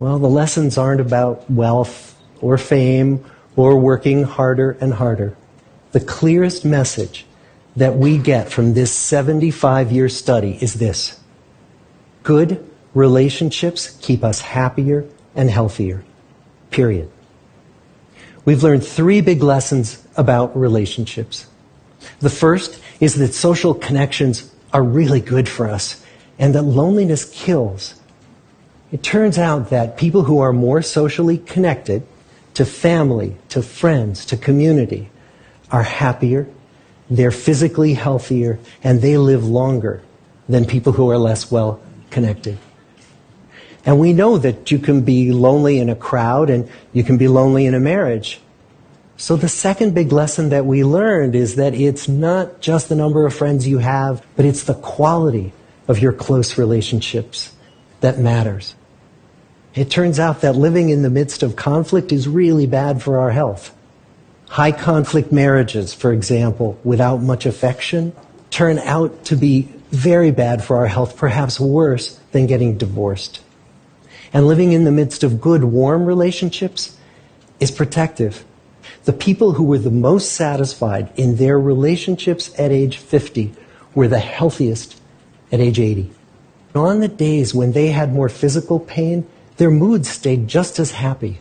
Well, the lessons aren't about wealth or fame or working harder and harder. The clearest message that we get from this 75-year study is this: good relationships keep us happier and healthier, period. We've learned 3 big lessons about relationships. The first is that social connections are really good for us and that loneliness kills. It turns out that people who are more socially connected to family, to friends, to community are happier, they're physically healthier, and they live longer than people who are less well connected. And we know that you can be lonely in a crowd and you can be lonely in a marriage. So the second big lesson that we learned is that it's not just the number of friends you have, but it's the quality of your close relationships that matters. It turns out that living in the midst of conflict is really bad for our health. High conflict marriages, for example, without much affection, turn out to be very bad for our health, perhaps worse than getting divorced. And living in the midst of good, warm relationships is protective. The people who were the most satisfied in their relationships at age 50 were the healthiest at age 80. On the days when they had more physical pain, their moods stayed just as happy.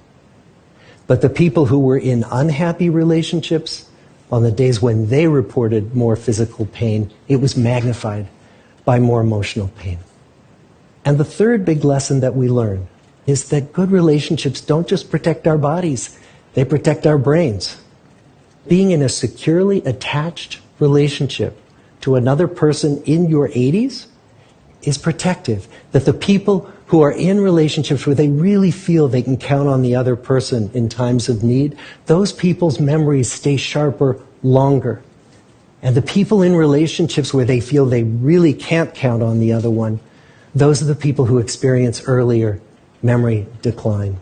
But the people who were in unhappy relationships, on the days when they reported more physical pain, it was magnified by more emotional pain. And the third big lesson that we learn is that good relationships don't just protect our bodies, they protect our brains. Being in a securely attached relationship to another person in your 80s is protective. That the people who are in relationships where they really feel they can count on the other person in times of need, those people's memories stay sharper longer. And the people in relationships where they feel they really can't count on the other one, those are the people who experience earlier memory decline.